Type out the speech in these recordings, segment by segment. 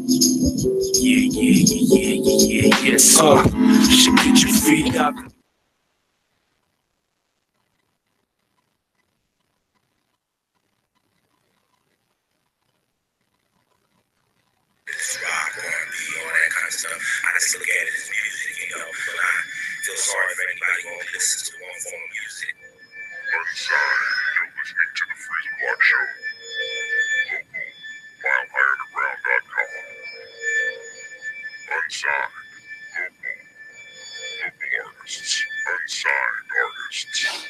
Yes, should get your feet up. Rock, R&B, all that kind of stuff. I just look at it as music, but I feel sorry for anybody who only listens to one form of music. Unsigned, you're listening to the Freeza Block Show. Local, MileHighUnderground.com. Unsigned, local artists, unsigned artists.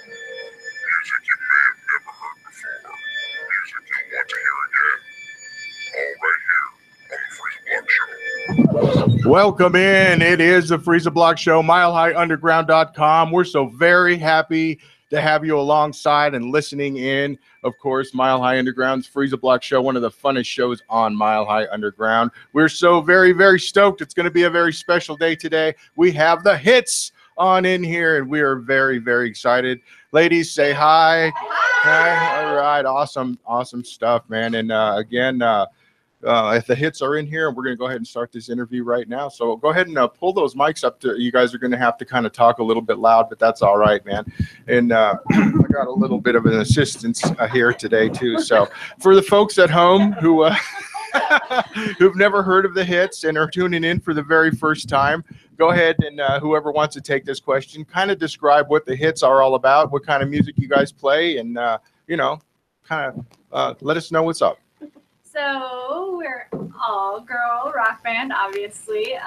Music you may have never heard before. Music you'll want to hear again. All right here on the Freeza Block Show. Welcome in. It is the Freeza Block Show, MileHighUnderground.com. We're so very happy to have you alongside and listening in. Of course, Mile High Underground's Freeza Block Show, one of the funnest shows on Mile High Underground. We're so very, very stoked. It's going to be a very special day today. We have the hits on in here, and we are very, very excited. Ladies, say hi. Hi. All right. Awesome stuff, man. And again, if the hits are in here, we're going to go ahead and start this interview right now. So go ahead and pull those mics up. You guys are going to have to kind of talk a little bit loud, but that's all right, man. And I got a little bit of an assistance here today, too. So for the folks at home who who've never heard of the hits and are tuning in for the very first time, go ahead and whoever wants to take this question, kind of describe what the hits are all about, what kind of music you guys play, and, kind of let us know what's up. So we're all-girl rock band, obviously.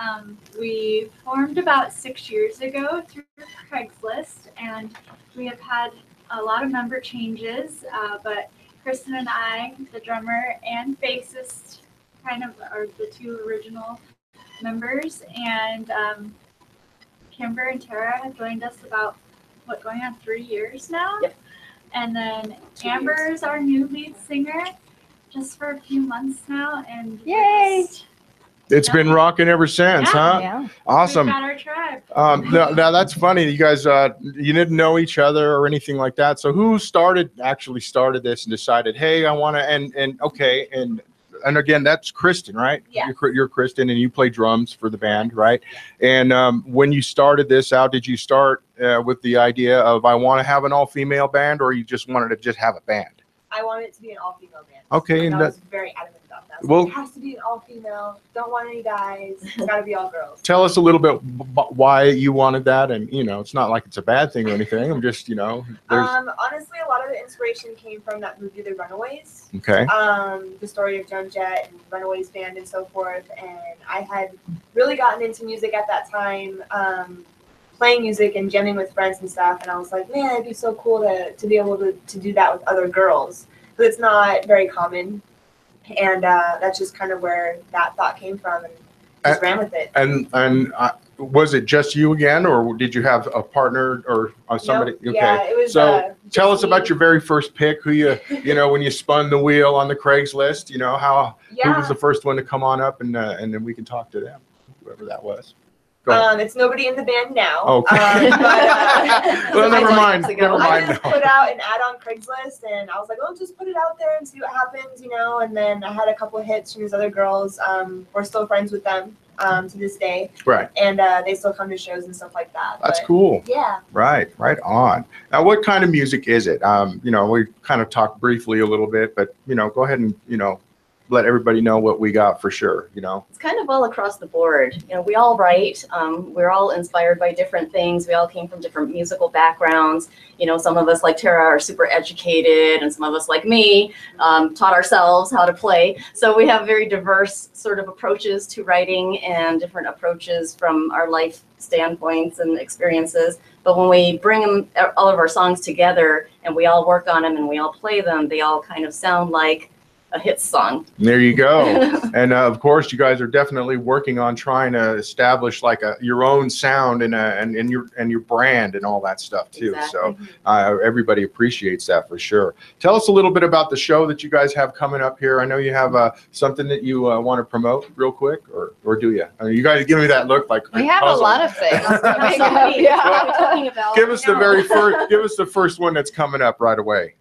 We formed about 6 years ago through Craigslist, and we have had a lot of member changes, but Kristen and I, the drummer and bassist, kind of are the two original members, and Kimber and Tara have joined us about, going on 3 years now? Yep. And then Amber's our new lead singer, just for a few months now, and yay! It's been rocking ever since, huh? Yeah. Awesome. We've got our tribe. Now that's funny. You guys, you didn't know each other or anything like that. So who actually started this and decided, hey, I want to, and okay, and again, that's Kristen, right? Yeah. You're Kristen, and you play drums for the band, right? And when you started this out, did you start with the idea of I want to have an all-female band, or you just wanted to just have a band? I wanted it to be an all-female band. Okay, and and I was very adamant about that. Well, it has to be an all-female. Don't want any guys. It's got to be all girls. Tell us a little bit why you wanted that, and it's not like it's a bad thing or anything. I'm just there's honestly, a lot of the inspiration came from that movie, The Runaways. Okay. The story of Joan Jett and Runaways band and so forth. And I had really gotten into music at that time. Playing music and jamming with friends and stuff, and I was like, man, it'd be so cool to be able to do that with other girls, but it's not very common, and that's just kind of where that thought came from, and just ran with it. And was it just you again, or did you have a partner or somebody? Nope. Okay. Yeah, it was. So tell us me. about your very first pick. Who when you spun the wheel on the Craigslist, who was the first one to come on up, and then we can talk to them, whoever that was. It's nobody in the band now. Okay. Well, never mind. I just put out an ad on Craigslist, and I was like, just put it out there and see what happens, And then I had a couple of hits from these other girls. We're still friends with them to this day. Right. And they still come to shows and stuff like that. That's cool. Yeah. Right on. Now, what kind of music is it? We kind of talked briefly a little bit, but go ahead and let everybody know what we got for sure. It's kind of all across the board. We all write. We're all inspired by different things. We all came from different musical backgrounds. Some of us, like Tara, are super educated, and some of us, like me, taught ourselves how to play. So we have very diverse sort of approaches to writing and different approaches from our life standpoints and experiences. But when we bring all of our songs together and we all work on them and we all play them, they all kind of sound like a hit song. There you go. And of course, you guys are definitely working on trying to establish like your own sound and your brand and all that stuff too. Exactly. So everybody appreciates that for sure. Tell us a little bit about the show that you guys have coming up here. I know you have something that you want to promote real quick, or do you? I mean, you guys give me that look like we have a lot of things. Give us the first one that's coming up right away.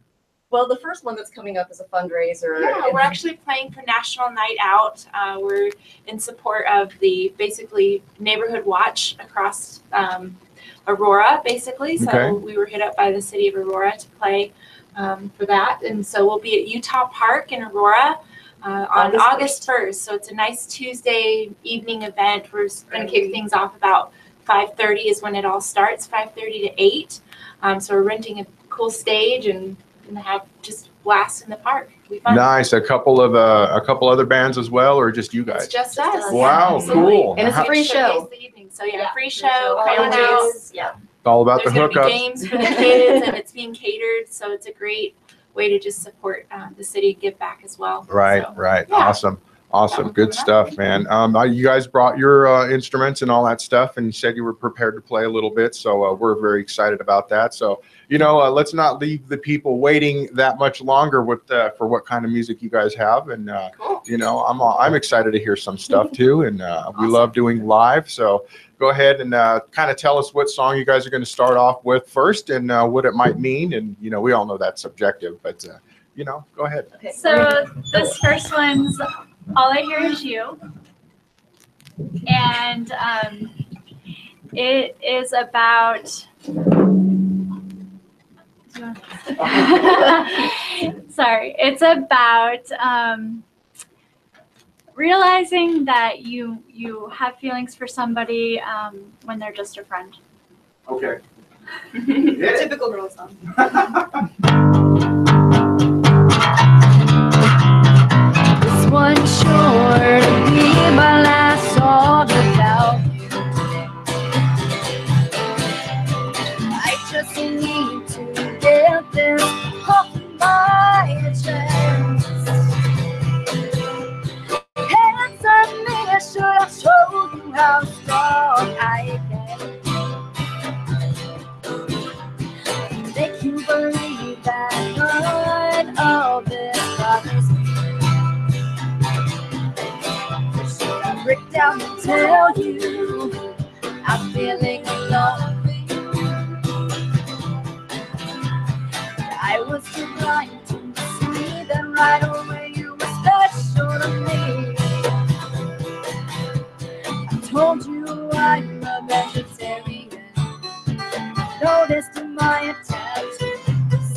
Well, the first one that's coming up is a fundraiser. Yeah, we're actually playing for National Night Out. We're in support of the basically neighborhood watch across Aurora, basically. So Okay. we were hit up by the city of Aurora to play for that. And so we'll be at Utah Park in Aurora on August 1st. So it's a nice Tuesday evening event. We're going to kick things off about 5:30 is when it all starts, 5:30 to 8. So we're renting a cool stage and going to have just blast in the park. It'll be fun. Nice. A couple other bands as well, or just you It's guys? just Just us. us. Wow, Absolutely. cool. And it's a free show. The evening. So yeah, Yeah, free free show, show, come on out. always. Yeah. It's all about There's the going to be hookups. games for the kids, and it's being catered. So it's a great way to just support the city and give back as well. Right, So, right. yeah. Awesome. Awesome. Good stuff, man. You guys brought your instruments and all that stuff, and you said you were prepared to play a little bit. So we're very excited about that. So, let's not leave the people waiting that much longer with for what kind of music you guys have. And, Cool. I'm excited to hear some stuff too. And we love doing live. So go ahead and kind of tell us what song you guys are going to start off with first and what it might mean. And, we all know that's subjective, but, go ahead. Okay. So this first one's All I Hear Is You. And it is about sorry, it's about realizing that you have feelings for somebody when they're just a friend. Okay. Typical girl song. This one sure to be my last song without you. I just need to get this off my chest. Answer me, I should have shown you how strong I can. Make you believe that none of this bothers me. Should I break down and tell you I'm feeling alone? I was too blind to see that right away you were special to me. I told you I'm a vegetarian. Noticed my tattoos,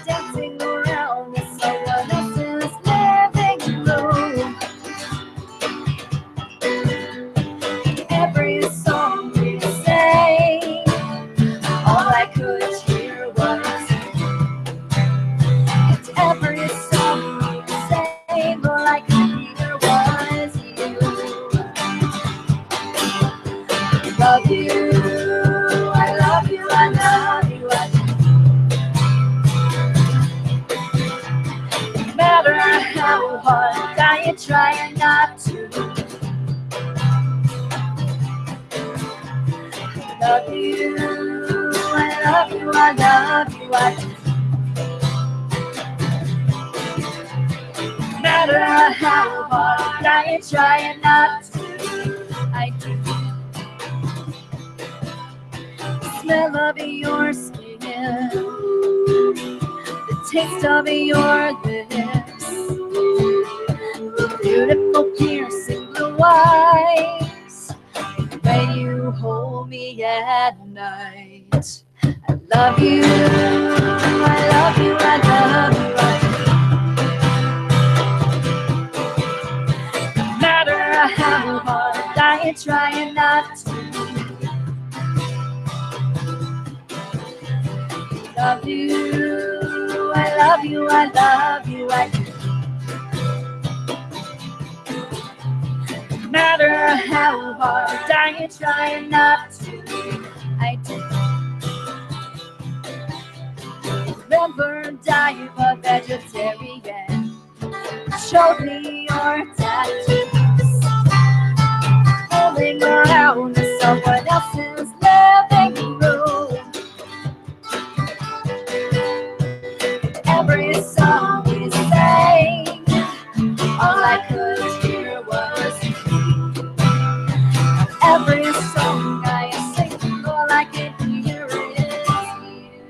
dancing around in someone else's living room. Every song we sang, all I could hear was you. And every song we sang, all I could hear was you. Love you. I love you, I love you, I do. No matter how hard I try not to. Love you, I love you, I love you, I do. No matter how hard I try not to, I do. Smell of your skin, the taste of your lips, the beautiful piercing blue eyes, the way you hold me at night. I love you, I love you, I love you, I do. No matter how hard I try not to. Love you, I love you, I love you, I do. No matter how hard I try not to, I do. Remember, I'm a vegetarian. Showed me your tattoos, fooling around in someone else's living room. Every song we sang, all I could hear was you. Every song I sing, all I can hear is you.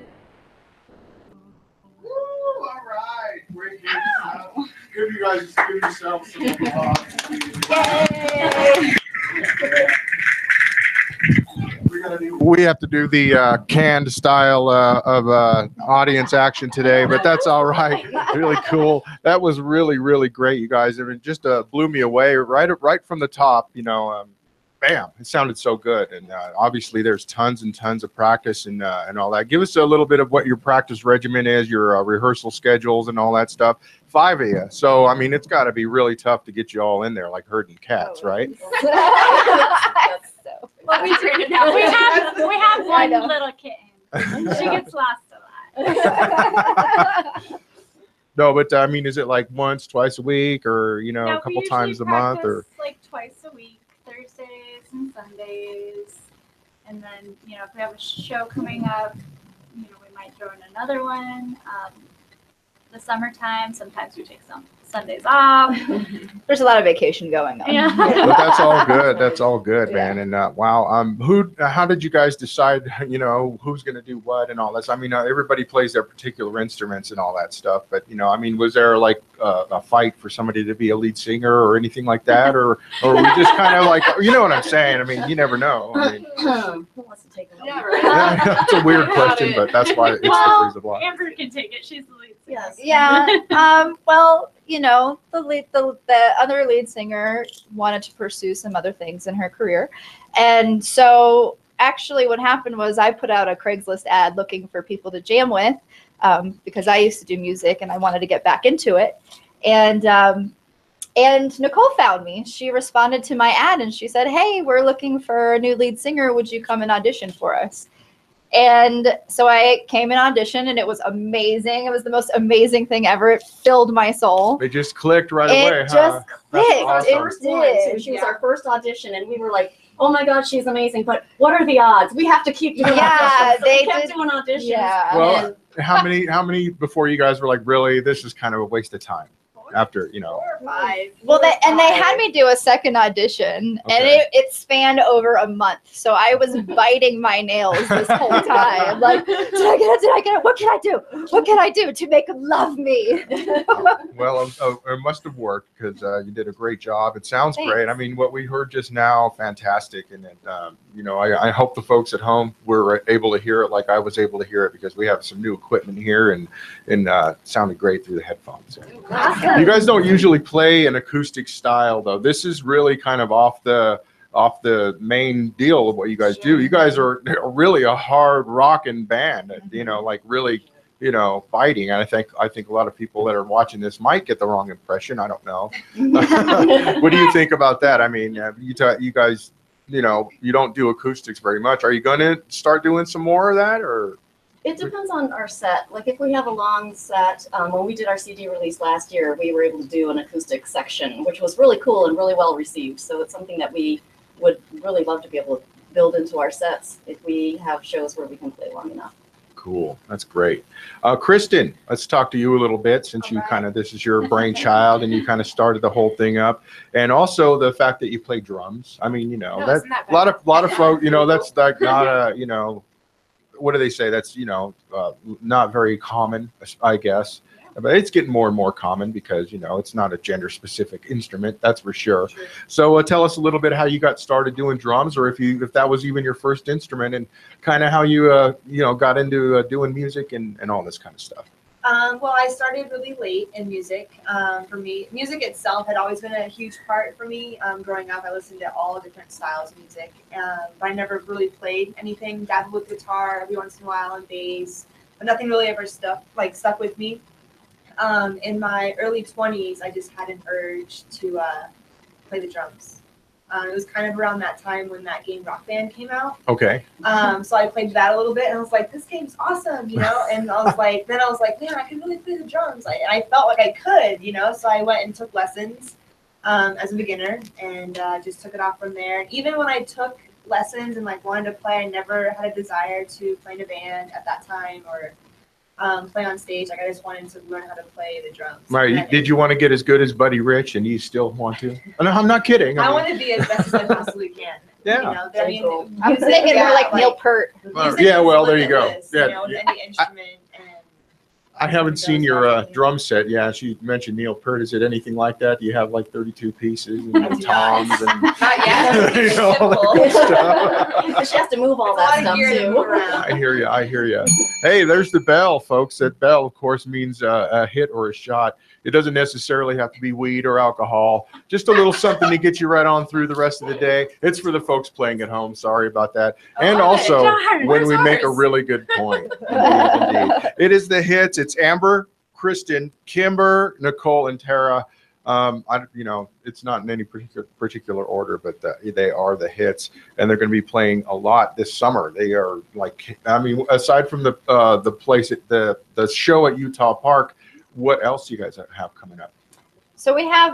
We have to do the canned style of audience action today, but that's all right. Really cool. That was really, really great, you guys. It just blew me away right from the top. You know, bam! It sounded so good, and obviously there's tons and tons of practice and all that. Give us a little bit of what your practice regimen is, your rehearsal schedules, and all that stuff. 5 of you, so I mean, it's got to be really tough to get you all in there like herding cats, right? Well, we turn it down. We have one little kitten. She gets lost a lot. No, but I mean, is it like once, twice a week, or you know, No, a couple we times a month, or practice, like twice a week, Thursdays and Sundays, and then you know if we have a show coming up, you know we might throw in another one. The summertime, sometimes we take some Sundays off. There's a lot of vacation going on. Yeah. but that's all good. That's all good, Yeah. man. And wow, how did you guys decide? You know, who's going to do what and all this? I mean, everybody plays their particular instruments and all that stuff. But you know, I mean, was there like a fight for somebody to be a lead singer or anything like that, or we just kind of like, you know what I'm saying? I mean, you never know. I mean, Who wants to take it? Yeah, right. yeah, that's a weird question, but that's why it's the Freeza Block. Amber can take it. She's the lead singer. Yes. Yeah. Well, you know, the other lead singer wanted to pursue some other things in her career, and so actually, what happened was I put out a Craigslist ad looking for people to jam with, because I used to do music and I wanted to get back into it, and Nicole found me. She responded to my ad and she said, "Hey, we're looking for a new lead singer. Would you come and audition for us?" And so I came and auditioned, and it was amazing. It was the most amazing thing ever. It filled my soul. It just clicked right away. It just clicked. awesome. First one, too. She was our first audition, and we were like, "Oh my God, she's amazing!" But what are the odds? We have to keep doing Yeah, auditions. So they we kept did- doing auditions. Yeah. Well, how many before you guys were like, really, this is kind of a waste of time? After, you know. 4 or 5. Well, they had 5. me do a second audition, and Okay. it spanned over a month. So I was biting my nails this whole time. Like, did I get it? What can I do? What can I do to make them love me? Well, it must have worked because you did a great job. It sounds Thanks. great. I mean, what we heard just now, fantastic. And you know, I hope the folks at home were able to hear it like I was able to hear it, because we have some new equipment here, and it sounded great through the headphones. You guys don't usually play an acoustic style, though. This is really kind of off the main deal of what you guys do. You guys are really a hard rocking band, you know, like really, you know, fighting. And I think a lot of people that are watching this might get the wrong impression. I don't know. What do you think about that? I mean, you guys, you know, you don't do acoustics very much. Are you going to start doing some more of that, or? It depends on our set. Like if we have a long set, when we did our CD release last year, we were able to do an acoustic section, which was really cool and really well received. So it's something that we would really love to be able to build into our sets if we have shows where we can play long enough. Cool. That's great. Kristen, let's talk to you a little bit, since you kind of, this is your brainchild and you kind of started the whole thing up. And also the fact that you play drums. I mean, you know, No, that it's not a lot of folk, you know, that's like not a, you know, what do they say? That's, you know, not very common, I guess. But it's getting more and more common because, you know, it's not a gender specific instrument, that's for sure. So tell us a little bit how you got started doing drums, or if that was even your first instrument, and kind of how you, you know, got into doing music and all this kind of stuff. Well, I started really late in music. For me, music itself had always been a huge part for me. Growing up, I listened to all different styles of music, but I never really played anything. Dabbled with guitar every once in a while and bass, but nothing really ever stuck with me. In my early 20s, I just had an urge to play the drums. It was kind of around that time when that game Rock Band came out. Okay. So I played that a little bit, and I was like, this game's awesome, you know? And I was like, man, I can really play the drums. I felt like I could, you know? So I went and took lessons as a beginner, and just took it off from there. And even when I took lessons and like wanted to play, I never had a desire to play in a band at that time, or play on stage. Like I just wanted to learn how to play the drums. Right. Did you want to get as good as Buddy Rich, and you still want to? No, I'm not kidding. I want to be as best as I possibly can. Yeah. You know, I mean, Cool. I'm music, thinking more yeah, like Neil Peart. Well, music yeah, is well, there you go. limitless, Yeah. You know, with any instrument, and I haven't seen your drum set. Yeah, she mentioned Neil Peart. Is it anything like that? Do you have like 32 pieces and I do toms not. and Not yet. you know, all that stuff? But she has to move all that stuff too. I hear you. I hear you. Hey, there's the bell, folks. That bell, of course, means a hit or a shot. It doesn't necessarily have to be weed or alcohol. Just a little something to get you right on through the rest of the day. It's for the folks playing at home. Sorry about that. And also, Darn, when we where's make a ours? really good point. Indeed. It is the hits. It's Amber, Kristen, Kimber, Nicole, and Tara. It's not in any particular order, but they are the hits, and they're going to be playing a lot this summer. They are aside from the place at the show at Utah Park, what else do you guys have coming up? So we have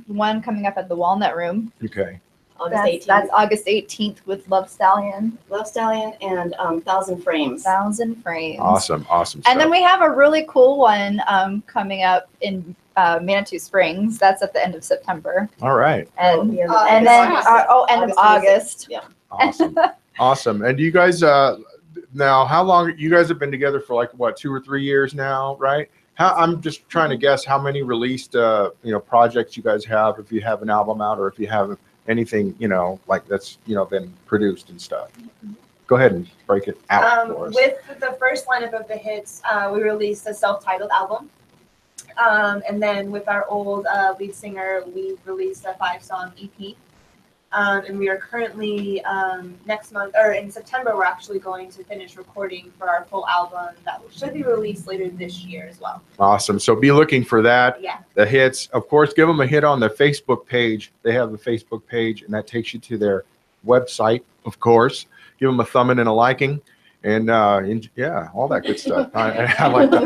one coming up at the Walnut Room. Okay. August 18th. That's August 18th with Love Stallion. Love Stallion and 1,000 Frames. 1,000 Frames. Awesome stuff. And then we have a really cool one coming up in Manitou Springs. That's at the end of September. All right. And Yeah, and then August. end of August 26th. August. Yeah. Awesome. And do you guys now? How long you guys have been together for? Like what, 2 or 3 years now, right? I'm just trying to guess how many released projects you guys have, if you have an album out or if you have anything like that's been produced and stuff. Go ahead and break it out for us. With the first lineup of the hits, we released a self-titled album. And then with our old lead singer, we released a 5-song EP. And we are currently next month, or in September, we're actually going to finish recording for our full album that should be released later this year as well. Awesome. So be looking for that. Yeah. The hits. Of course, give them a hit on the Facebook page. They have a Facebook page, and that takes you to their website, of course. Give them a thumbing and a liking. And yeah, all that good stuff. I like the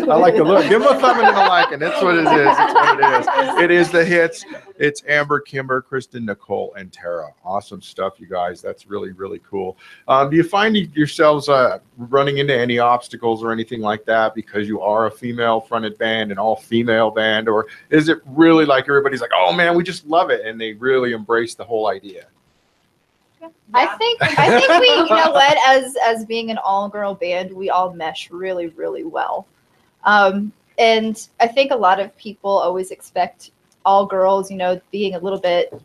look. Give them a thumbing and a liking. That's what it is. That's what it is. It is the hits. It's Amber, Kimber, Kristen, Nicole, and Tara. Awesome stuff, you guys. That's really, really cool. Do you find yourselves running into any obstacles or anything like that because you are a female-fronted band, an all-female band, or is it really like everybody's like, oh man, we just love it, and they really embrace the whole idea? I think we, you know what, as being an all-girl band, we all mesh really, really well. And I think a lot of people always expect all girls, being a little bit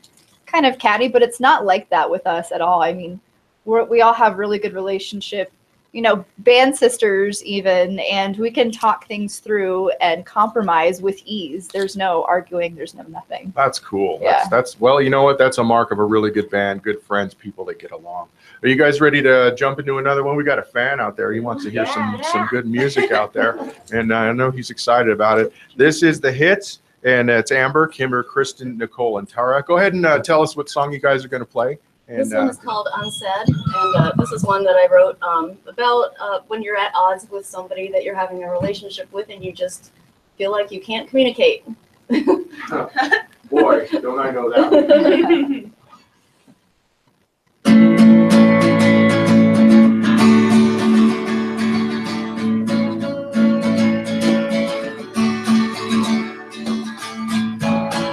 kind of catty, but it's not like that with us at all. I mean, we all have really good relationship, band sisters even, and we can talk things through and compromise with ease. There's no arguing. There's no nothing. That's cool. Yeah. That's well, you know what? That's a mark of a really good band, good friends, people that get along. Are you guys ready to jump into another one? We got a fan out there. He wants to hear some good music out there, and I know he's excited about it. This is the hits, and it's Amber, Kimber, Kristen, Nicole, and Tara. Go ahead and tell us what song you guys are going to play. And, this one is called Unsaid, and this is one that I wrote about when you're at odds with somebody that you're having a relationship with and you just feel like you can't communicate. Boy, don't I know that.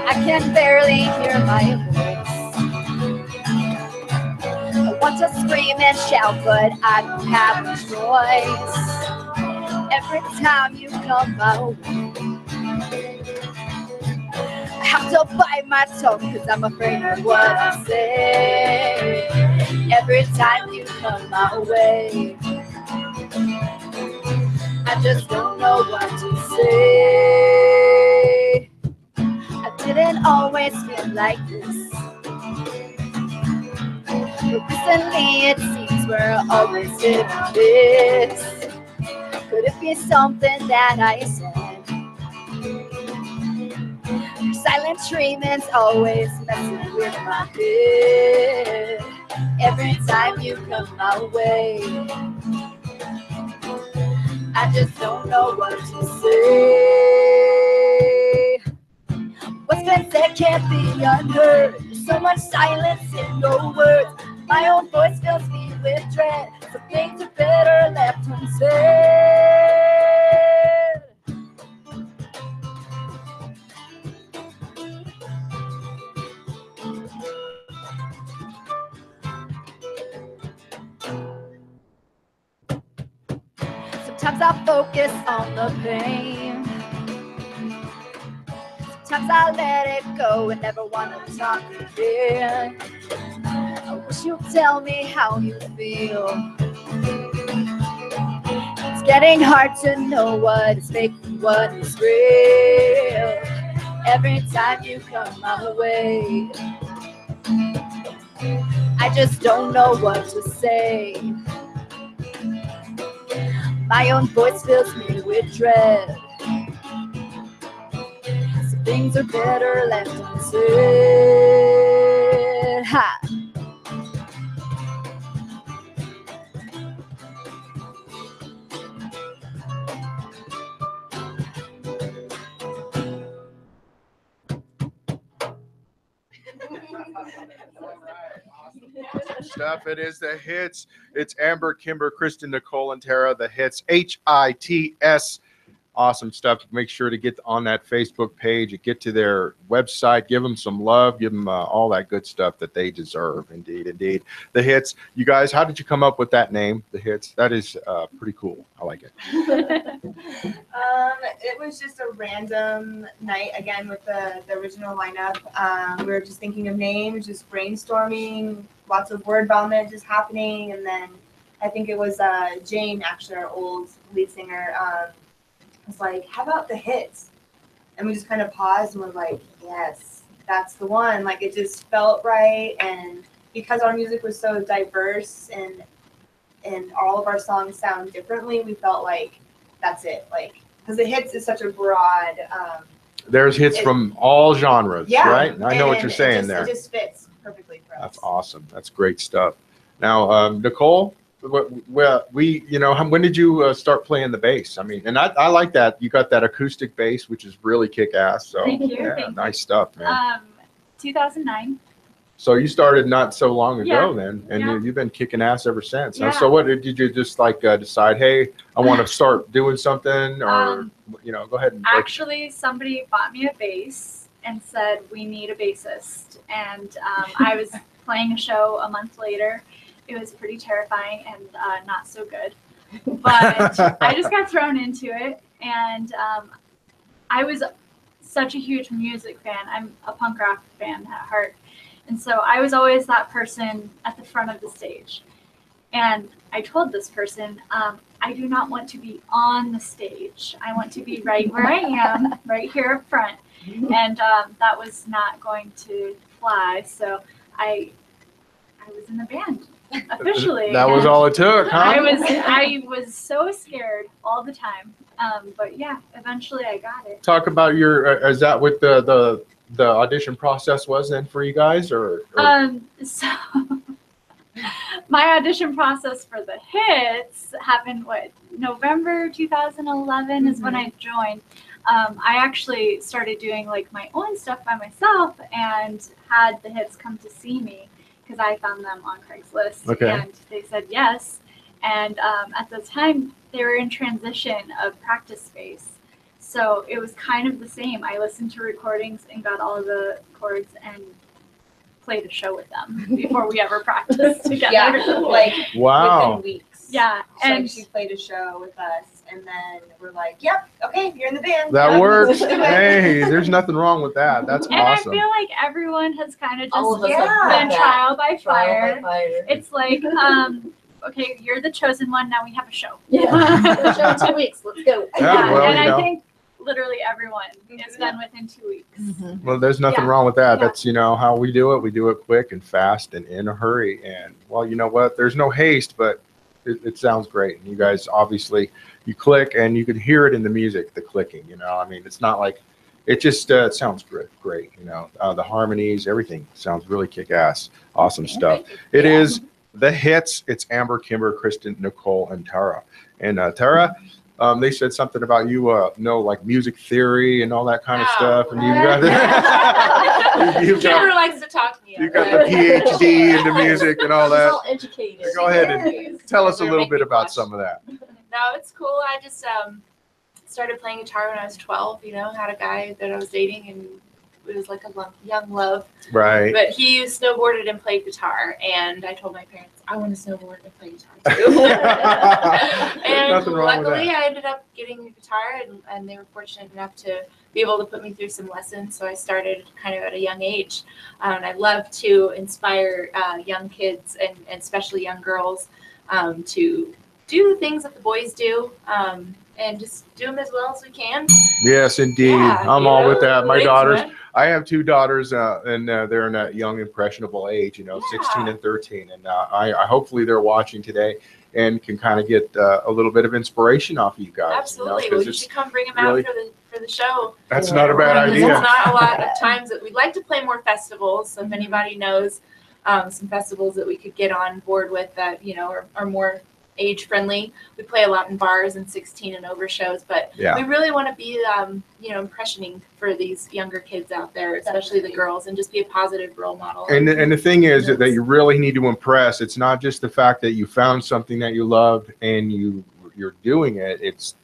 I can barely hear my voice. I want to scream and shout, but I don't have a choice. Every time you come my way, I have to bite my tongue because I'm afraid of what I say. Every time you come my way, I just don't know what to say. I didn't always feel like this, but recently it seems we're always in this. Could it be something that I said? Your silent treatment's always messing with my head. Every time you come my way, I just don't know what to say. What's been said can't be unheard. There's so much silence in no words. My own voice fills me with dread. Some things are better left unsaid. Sometimes I focus on the pain. Sometimes I let it go and never want to talk again. I wish you'd tell me how you feel. It's getting hard to know what is fake and what is real. Every time you come my way, I just don't know what to say. My own voice fills me with dread. Some things are better left unsaid. Ha! Stuff. It is the hits. It's Amber, Kimber, Kristen, Nicole, and Tara. The hits. HITS. Awesome stuff. Make sure to get on that Facebook page, get to their website, give them some love, give them all that good stuff that they deserve. Indeed, indeed. The hits. You guys, how did you come up with that name, the hits? That is pretty cool. I like it. It was just a random night again with the original lineup. We were just thinking of names, just brainstorming, lots of word vomit just happening, and then I think it was Jane, actually our old lead singer, was like, "How about the hits?" And we just kind of paused and was like, "Yes, that's the one." Like it just felt right, and because our music was so diverse and all of our songs sound differently, we felt like that's it. Like because the hits is such a broad. There's hits from all genres, yeah, right? I know what you're saying there. It just fits perfectly for us. That's awesome. That's great stuff. Now, Nicole, when did you start playing the bass? I mean, and I like that. You got that acoustic bass, which is really kick-ass. So, Thank you. yeah, Thank nice stuff, man. 2009. So you started not so long ago then, and Yeah. you've been kicking ass ever since. Yeah. So what did you just like decide, hey, I want to start doing something, or go ahead and Actually, somebody bought me a bass and said, we need a bassist. And I was playing a show a month later. It was pretty terrifying and not so good. But I just got thrown into it. And I was such a huge music fan. I'm a punk rock fan at heart. And so I was always that person at the front of the stage. And I told this person, I do not want to be on the stage. I want to be right where I am, right here up front. And that was not going to fly. So I was in the band officially. That was all it took, huh? I was so scared all the time. But yeah, eventually I got it. Talk about your, is that what the audition process was then for you guys, or? So my audition process for the hits happened November 2011 is when I joined. I actually started doing like my own stuff by myself and had the hits come to see me because I found them on Craigslist. Okay. And they said yes. And at the time they were in transition of practice space. So it was kind of the same. I listened to recordings and got all of the chords and played a show with them before we ever practiced together. Yeah, like Wow. within weeks. Yeah, And she played a show with us, and then we're like, "Yep, okay, you're in the band." That works. Let's do it. Hey, there's nothing wrong with that. That's and awesome. I feel like everyone has kind of All of just us have been that. trial by fire. Fire. It's like, okay, you're the chosen one. Now we have a show. Yeah. Show in 2 weeks. Let's go. Yeah, well, and you know. I think literally everyone is done within 2 weeks. Well, there's nothing Yeah. wrong with that. Yeah. That's, how we do it. We do it quick and fast and in a hurry. And, well, you know what? There's no haste, but it sounds great. And you guys, obviously, you click and you can hear it in the music, the clicking, I mean, it's not like, it just it sounds great. The harmonies, everything sounds really kick-ass. Awesome stuff. It is the hits. It's Amber, Kimber, Kristen, Nicole, and Tara. And Tara, they said something about you like music theory and all that kind of stuff. And Kimber likes to talk to me. you got the PhD into music and all She's that. all educated. Go ahead and tell us a little bit about some of that. No, it's cool. I just started playing guitar when I was 12. Had a guy that I was dating, and it was like a young love. Right. But he snowboarded and played guitar, and I told my parents I want to snowboard and play guitar too. And Nothing wrong with luckily, that. I ended up getting a guitar, and they were fortunate enough to be able to put me through some lessons. So I started kind of at a young age. And I love to inspire young kids and especially young girls to do the things that the boys do. And just do them as well as we can. Yes, indeed. Yeah, I'm all with that. My thanks, daughters, man. I have 2 daughters, and they're in that young, impressionable age, 16 Yeah. and 13. And I hopefully they're watching today and can kind of get a little bit of inspiration off of you guys. Absolutely. 'cause Well, you it's should come bring them really- out for the show. That's not a bad There's idea. not a lot of times that we'd like to play more festivals. So if anybody knows some festivals that we could get on board with that, are more age friendly, we play a lot in bars and 16 and over shows, but Yeah. we really want to be, impressioning for these younger kids out there, especially the girls, and just be a positive role model. And the thing is that you really need to impress. It's not just the fact that you found something that you love and you're doing it. It's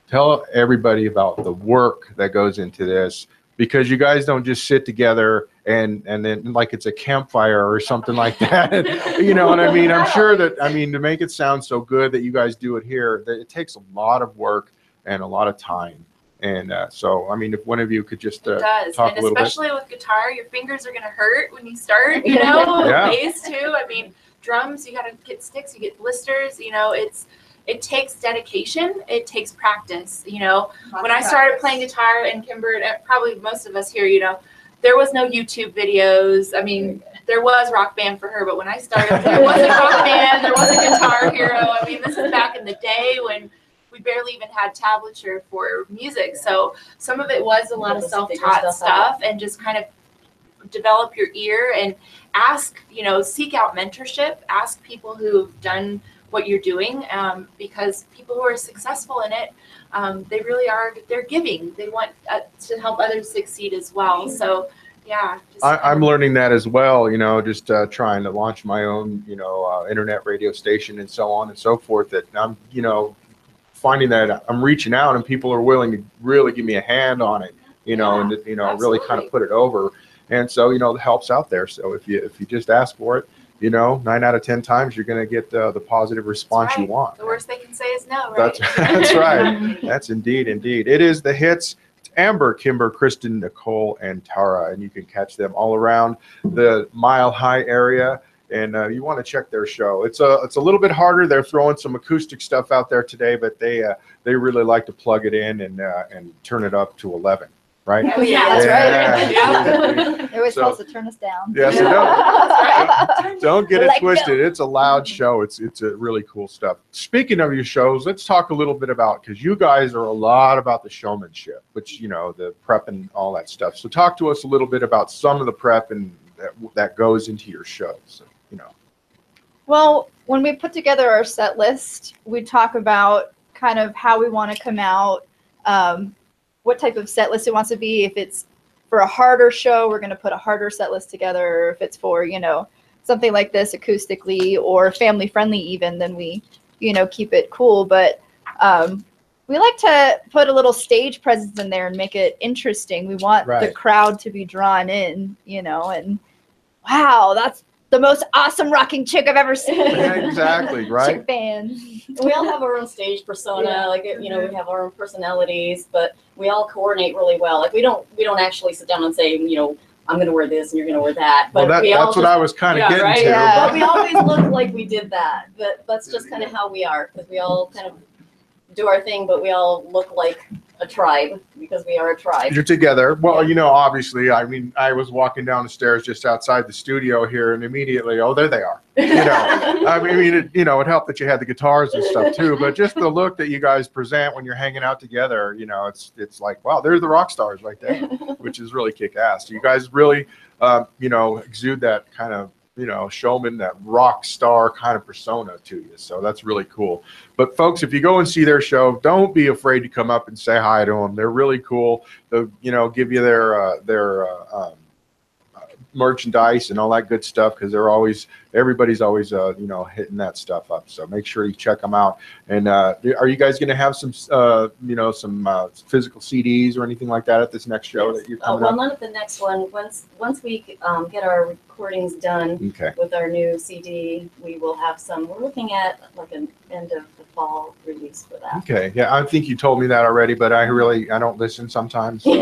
tell everybody about the work that goes into this, because you guys don't just sit together and then like it's a campfire or something like that. You know what I mean? I'm sure that, to make it sound so good that you guys do it here, that it takes a lot of work and a lot of time. And so, if one of you could just It does, talk and a little bit. especially with guitar, your fingers are going to hurt when you start, Yeah. bass too. Drums, you got to get sticks, you get blisters, it takes dedication, it takes practice, When I started playing guitar, and Kimber, and probably most of us here, there was no YouTube videos. There was Rock Band for her, but when I started, there wasn't Rock Band, there wasn't Guitar Hero. This is back in the day when we barely even had tablature for music. So some of it was a lot of self-taught stuff and just kind of develop your ear and ask, seek out mentorship, ask people who've done what you're doing, because people who are successful in it, they really are, they're giving. They want to help others succeed as well. So yeah. I'm learning that as well, just trying to launch my own, internet radio station and so on and so forth, that I'm, finding that I'm reaching out and people are willing to really give me a hand on it, and really absolutely. kind of put it over. And so, the help's out there. So if you just ask for it, 9 out of 10 times you're going to get the positive response you want. The worst they can say is no, right? That's right. That's indeed. It is the hits. It's Amber, Kimber, Kristen, Nicole, and Tara, and you can catch them all around the Mile High area. And you want to check their show. It's a little bit harder. They're throwing some acoustic stuff out there today, but they really like to plug it in and turn it up to 11. Right? Oh, yeah, that's right. Yeah. They always tell us to turn us down. Yes, don't get it twisted. It's a loud show. It's a really cool stuff. Speaking of your shows, let's talk a little bit about, because you guys are a lot about the showmanship, which, the prep and all that stuff. So talk to us a little bit about some of the prep and that goes into your shows. Well, when we put together our set list, we talk about kind of how we want to come out, what type of set list it wants to be. If it's for a harder show, we're going to put a harder set list together. Or if it's for, something like this acoustically or family friendly even, then we, keep it cool. But we like to put a little stage presence in there and make it interesting. We want the crowd to be drawn in, and wow, that's the most awesome rocking chick I've ever seen. Yeah, exactly, right? Chick fan. We all have our own stage persona, we have our own personalities, but we all coordinate really well. Like we don't actually sit down and say, I'm going to wear this and you're going to wear that. But that's what I was kind of getting to. Yeah. But we always look like we did that. But that's just kind of how we are, because we all kind of do our thing, but we all look like a tribe because we are a tribe. You're together. Well, obviously, I was walking down the stairs just outside the studio here, and immediately, oh, there they are. It helped that you had the guitars and stuff too, but just the look that you guys present when you're hanging out together, it's like, wow, there's the rock stars right there, which is really kick-ass. You guys really, exude that kind of, showman, that rock star kind of persona to you. So that's really cool. But folks, if you go and see their show, don't be afraid to come up and say hi to them. They're really cool. They'll, give you their merchandise and all that good stuff, because everybody's always hitting that stuff up. So make sure you check them out. And are you guys going to have some some physical CDs or anything like that at this next show that you're coming up? Not at the next one. Once we get our recordings done with our new CD, we will have some. We're looking at like an end of the fall release for that. Okay, yeah, I think you told me that already, but I don't listen sometimes. So.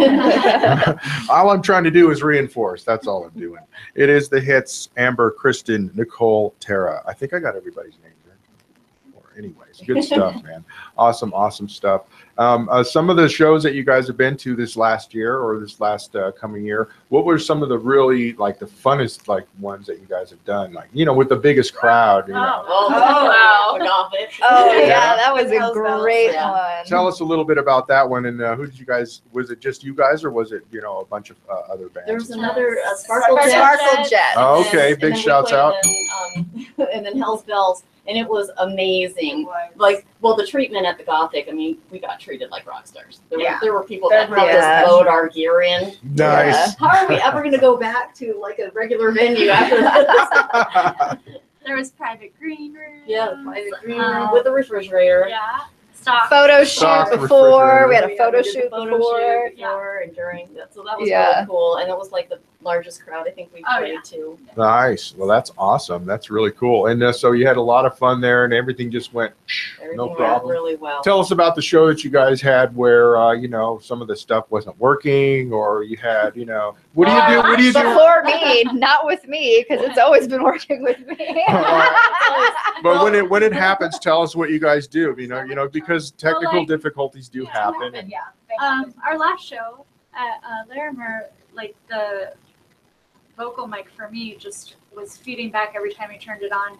All I'm trying to do is reinforce. That's all I'm doing. It is the hits: Amber, Kristen, Nicole, Tara. I think I got everybody's names right. Or anyways, good stuff, man. Awesome stuff. Some of the shows that you guys have been to this last year or this last coming year, what were some of the really the funnest ones that you guys have done? With the biggest crowd. Wow. Oh yeah, that was a great one. Tell us a little bit about that one, and who did you guys? Was it just you guys, or was it a bunch of other bands? There was another Sparkle Jet. Oh, okay, big shouts out. And then Hell's Bells. And it was amazing. The treatment at the Gothic, I mean, we got treated like rock stars. There were people that helped us load our gear in. Nice. How are we ever going to go back to a regular venue after that? There was private green room. Yeah, private green room with a refrigerator. Yeah. Photo shoot before. We had a photo shoot before and during. So that was really cool. And it was the largest crowd I think we've played to. Nice. Well, that's awesome. That's really cool. And so you had a lot of fun there, and everything just went no problem. Went really well. Tell us about the show that you guys had where some of the stuff wasn't working, or you had what do you do? What do you do? Before me, not with me, because it's always been working with me. But when it happens, tell us what you guys do. Because technical difficulties do happen. Our last show at Larimer, the vocal mic for me just was feeding back every time he turned it on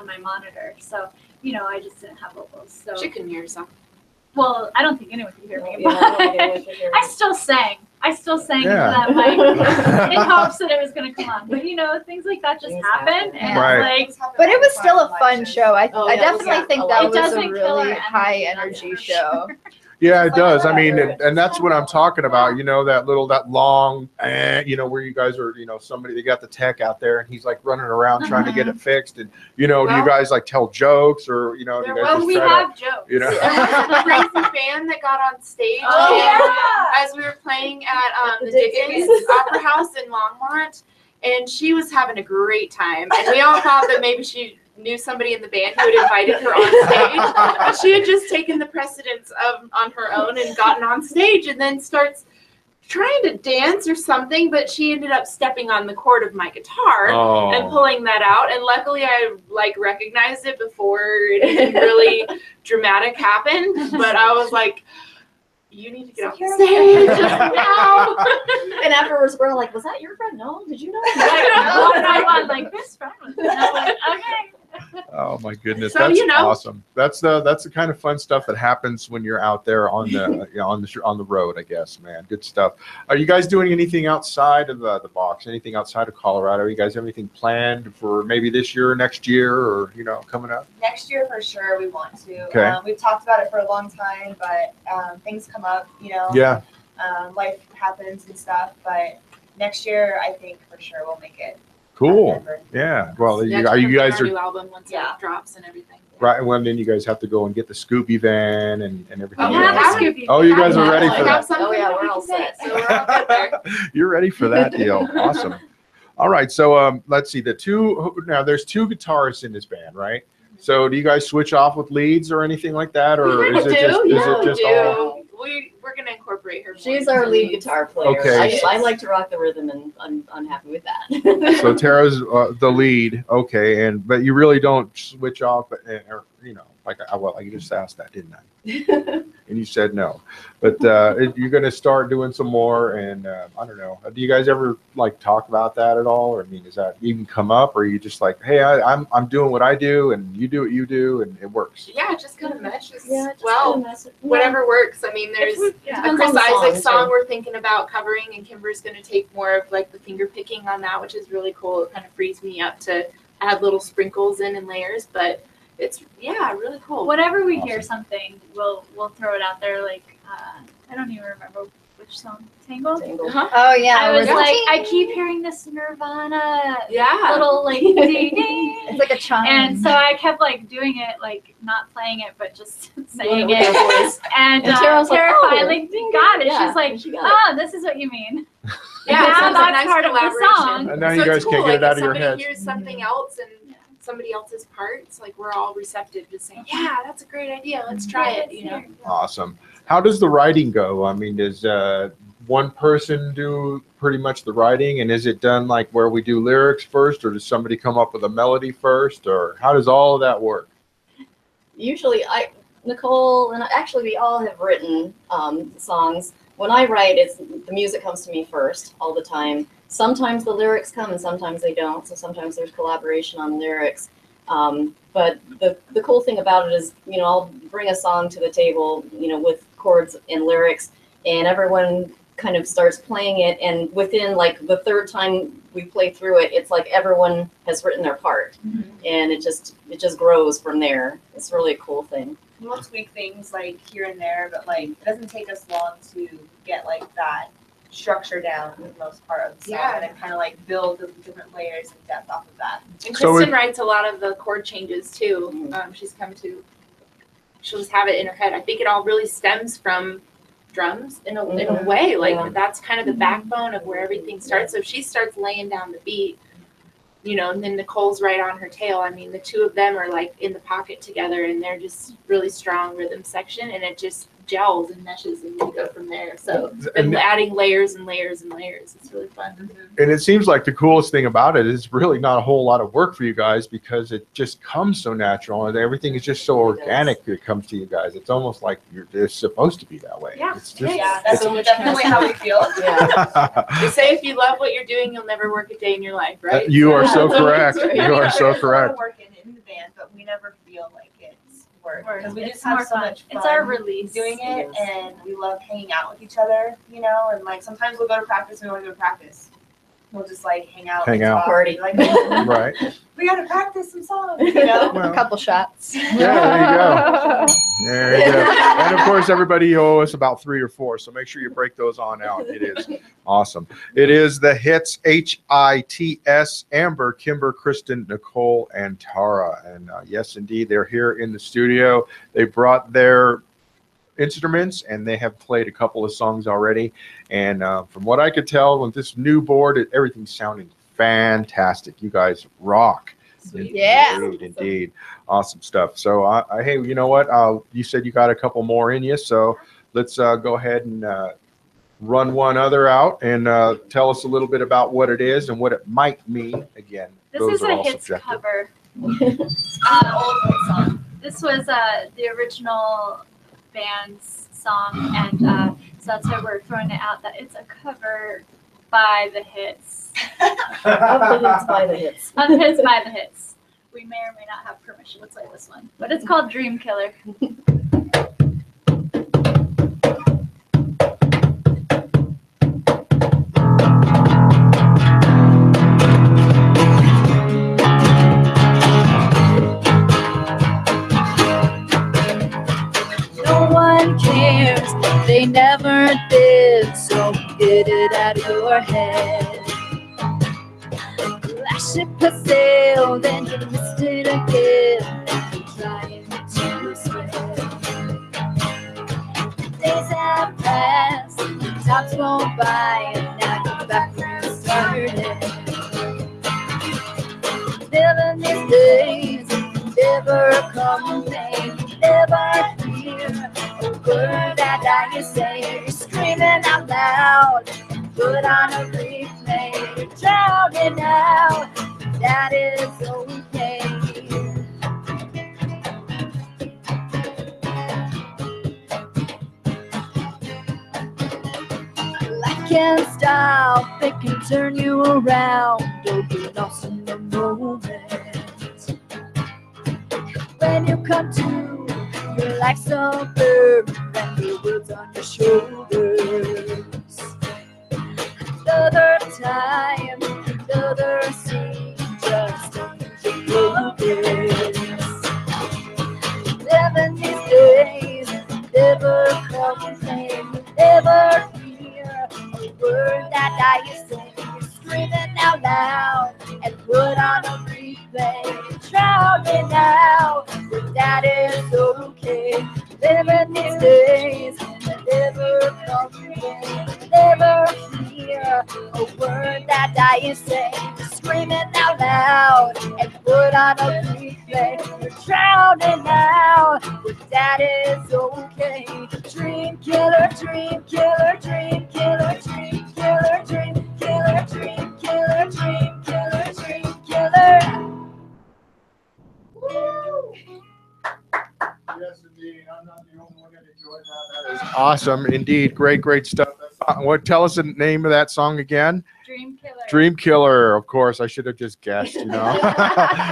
my monitor. So I just didn't have vocals. So She couldn't hear yourself. Well, I don't think anyone could hear me, but I still sang. Into that mic in hopes that it was going to come on. But things like that just happen. And but it was still a fun show. I definitely think that was a kill really our high energy show. Yeah, it does. I mean, and that's what I'm talking about. That long, where you guys are, somebody, they got the tech out there and he's running around trying to get it fixed. And, do you guys tell jokes or, do you guys just we have jokes. There was a crazy fan that got on stage as we were playing at the Dickens Opera House in Longmont. And she was having a great time. And we all thought that maybe she knew somebody in the band who had invited her on stage. But she had just taken the precedence on her own and gotten on stage and then starts trying to dance or something, but she ended up stepping on the cord of my guitar and pulling that out. And luckily I recognized it before anything really dramatic happened. But I was like, you need to get off the stage now. And afterwards, we're like, was that your friend? No, did you know? I'm this friend was okay. Oh my goodness, that's awesome. That's the kind of fun stuff that happens when you're out there on the on the road, I guess, man. Good stuff. Are you guys doing anything outside of the box? Anything outside of Colorado? You guys have anything planned for maybe this year or next year, or coming up? Next year for sure, we want to. Okay. We've talked about it for a long time, but things come up, Yeah. Life happens and stuff, but next year I think for sure we'll make it. Cool. Yeah. Well, are you guys new album once it drops and everything. Right. Well, then you guys have to go and get the Scoopy van and everything. Oh, you guys are ready for that. Oh yeah, we're all set. So we're all good there. You're ready for that deal. Awesome. All right. So let's see. There's two guitarists in this band, right? So do you guys switch off with leads or anything like that, or is it just all? We're gonna incorporate her. She's our lead guitar player. Okay. I like to rock the rhythm, and I'm happy with that. So Tara's the lead, okay, but you really don't switch off, or I just asked that, didn't I? And you said no, but you're gonna start doing some more, and I don't know. Do you guys ever talk about that at all, or does that even come up, or are you just hey, I'm doing what I do, and you do what you do, and it works? Yeah, it just kind of meshes. Yeah, whatever works. I mean, there's a Chris Isaac song we're thinking about covering, and Kimber's gonna take more of the finger picking on that, which is really cool. It kind of frees me up to add little sprinkles in layers, but it's really cool. Whenever we hear something, we'll throw it out there. I don't even remember which song? Tangled? Tangled. Oh yeah, I it was like, I keep hearing this Nirvana little like ding ding. it's like a chime. And so I kept like doing it, like not playing it, but just saying With it. her voice. And Tara was like, Tara "Oh, finally got it. yeah, She's like, she got it. oh, this is what you mean. Yeah, Now so it's a that's nice part of the collaboration. song. And now So you it's guys cool, can't get like, it out if of your somebody heads. hears something else and somebody else's parts, like we're all receptive to saying, yeah, that's a great idea. Let's try it. You know. Awesome. How does the writing go? I mean, does one person do pretty much the writing, and is it done like where we do lyrics first, or does somebody come up with a melody first, or how does all of that work? Usually Nicole and actually we all have written songs. When I write, the music comes to me first all the time. Sometimes the lyrics come and sometimes they don't. So sometimes there's collaboration on lyrics. But the cool thing about it is, you know, I'll bring a song to the table, you know, with chords and lyrics, and everyone kind of starts playing it. And within like the third time we play through it, it's like everyone has written their part, and it just grows from there. It's really a cool thing. We'll tweak things like here and there, but like it doesn't take us long to get like that structure down for the most part of the song, and then kind of like build the different layers and depth off of that. And So Kristen writes a lot of the chord changes too. She'll just have it in her head. I think it all really stems from drums in a way. Like that's kind of the backbone of where everything starts. So if she starts laying down the beat, you know, and then Nicole's right on her tail. I mean, the two of them are like in the pocket together, and they're just really strong rhythm section, and it just gels and meshes, and we go from there. So and adding layers and layers and layers, it's really fun. And it seems like the coolest thing about it is really not a whole lot of work for you guys, because it just comes so natural, and everything is just so organic. It comes to you guys. It's almost like it's supposed to be that way. Yeah. It's just, That's definitely how we feel. They say if you love what you're doing, you'll never work a day in your life, right? You are so correct. You are so There's a lot of correct. work in the band, but we never feel like it's work because we It's just have more so fun. much fun It's our release. doing it, and we love hanging out with each other, you know. And like sometimes we'll go to practice and we want to go to practice. We'll just like hang out, Hang and out. talk, Party. like Right. we gotta practice some songs, you know. Well, a couple shots. yeah, there you go. There you go. And of course, everybody, you owe us about 3 or 4, so make sure you break those on out. It is awesome. It is the hits, HITS, Amber, Kimber, Kristen, Nicole, and Tara. And yes, indeed, they're here in the studio. They brought their instruments, and they have played a couple of songs already. And from what I could tell, with this new board, everything's sounding fantastic. You guys rock. Yeah. Indeed. Awesome stuff. So, hey, you know what? You said you got a couple more in you, so let's go ahead and run one other out and tell us a little bit about what it is and what it might mean. Again, This those is are a all hits subjective. cover. Old hit song. This was the original band's song, and so that's why we're throwing it out, that it's a cover by the hits. Of the hits by the hits. Of the hits by the hits. We may or may not have permission to play this one, but it's called Dream Killer. No one cares, they never did, so get it out of your head. Flash it for sale, then you missed it again, trying to spread. Days have passed, time's gone by, and now you're back where you started. Living these days, never complain, never hear a word that I say. You're screaming out loud, put on a replay. You're drowning out, that is okay. Well, I can't stop, it can turn you around. Don't be lost in the moment. When you come to, you're like some bird, and the world's on your shoulders. Another time, another scene, just change your focus. Living these days, never complain, never fear put on a replay. Drowning now, but that is okay. Living these days, never complain, never hear a word that I say. Screaming out loud and put on a replay. You're drowning now, but that is okay. Dream killer, dream killer, dream killer, dream killer, dream killer, dream killer, dream killer, dream killer. Yes, indeed. I'm not the only one that enjoyed that. That is awesome, indeed. Great stuff. Tell us the name of that song again. Dream Killer. Dream Killer, of course. I should have just guessed, you know.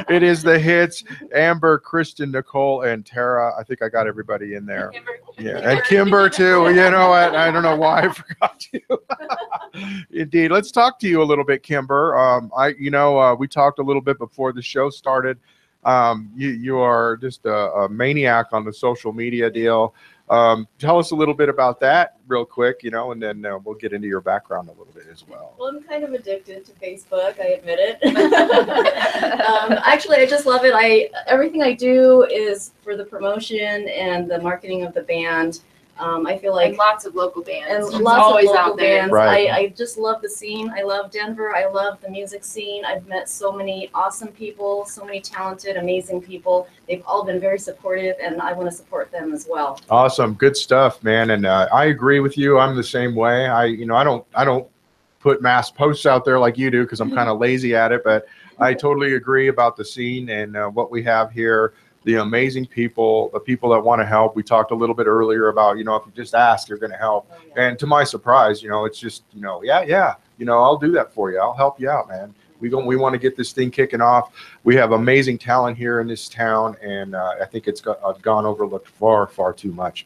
It is the hits. Amber, Kristen, Nicole, and Tara. I think I got everybody in there. Yeah, and Kimber too. You know what? I don't know why I forgot you. Indeed. Let's talk to you a little bit, Kimber. We talked a little bit before the show started. You are just a maniac on the social media deal. Tell us a little bit about that real quick, you know, and then we'll get into your background a little bit as well. Well, I'm kind of addicted to Facebook, I admit it. Actually, I just love it. Everything I do is for the promotion and the marketing of the band. I feel like And lots of local bands. and It's lots always of local out there. bands. Right. I just love the scene. I love Denver. I love the music scene. I've met so many awesome people, so many talented, amazing people. They've all been very supportive, and I want to support them as well. Awesome. Good stuff, man. And I agree with you. I'm the same way. I don't put mass posts out there like you do because I'm kind of lazy at it, but I totally agree about the scene and what we have here. The amazing people, the people that want to help. We talked a little bit earlier about, if you just ask, you're going to help. Oh, yeah. And to my surprise, it's just, yeah, I'll do that for you. I'll help you out, man. We want to get this thing kicking off. We have amazing talent here in this town, and I think it's gone overlooked far too much.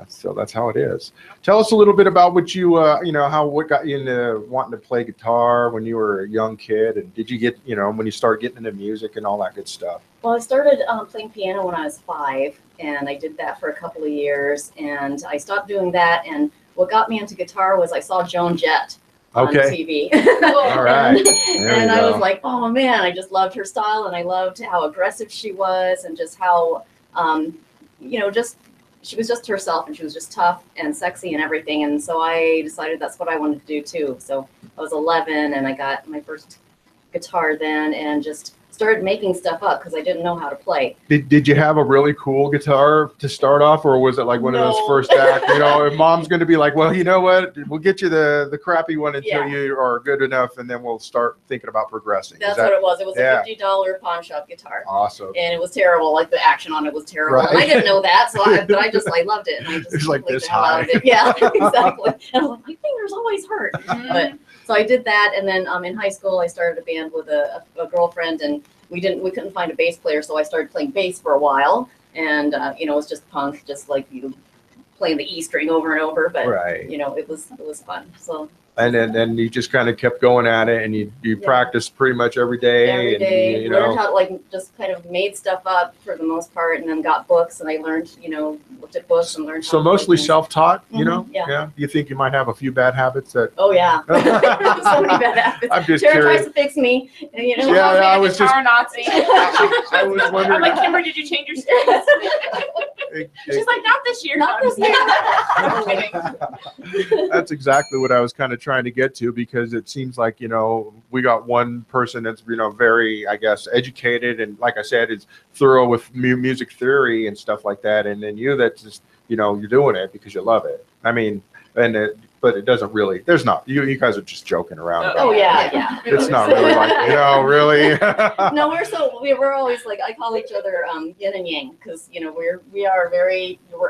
So that's how it is. Tell us a little bit about what what got you into wanting to play guitar when you were a young kid, and did you get, when you started getting into music and all that good stuff? Well, I started playing piano when I was 5, and I did that for a couple of years, and I stopped doing that. And what got me into guitar was I saw Joan Jett on TV. All right. And I was like, oh man, I just loved her style, and I loved how aggressive she was, and just how, she was just herself, and she was just tough and sexy and everything. And so I decided that's what I wanted to do too. So I was 11, and I got my first guitar then, and just started making stuff up because I didn't know how to play. Did you have a really cool guitar to start off, or was it like one of those No. first act? If mom's going to be like, well, you know what, we'll get you the crappy one until Yeah. you are good enough, and then we'll start thinking about progressing. That's what it was. It was Yeah. a $50 pawn shop guitar. Awesome. And it was terrible. Like the action on it was terrible. Right. And I didn't know that, so I loved it. And I just It's like played this the hell out of high. it. Yeah, exactly. And I was like, my fingers always hurt. But so I did that, and then in high school I started a band with a girlfriend, and we couldn't find a bass player, so I started playing bass for a while, and it was just punk, just like you playing the E string over and over, but Right. it was fun. So And then you just kind of kept going at it, and you Yeah. practiced pretty much every day. every and day learned how to just kind of made stuff up for the most part, and then got books, and I learned looked at books and learned. So how to play mostly things. self-taught, Yeah. You think you might have a few bad habits that? Oh yeah, so many bad habits. I'm just Tara curious. tries to fix me, and Yeah, I was just- Guitar Nazi. I was I'm wondering. like, Kimber, did you change your strings? She's like, not this year. Not this year. I'm kidding. That's exactly what I was kind of trying to get to, because it seems like, we got one person that's, very, I guess, educated, and like I said, is thorough with music theory and stuff like that. And then you that just, you're doing it because you love it. I mean, but it doesn't really, there's not, you guys are just joking around. about Oh it. yeah. It's not really like, really. No, we're always like, I call each other yin and yang, because we're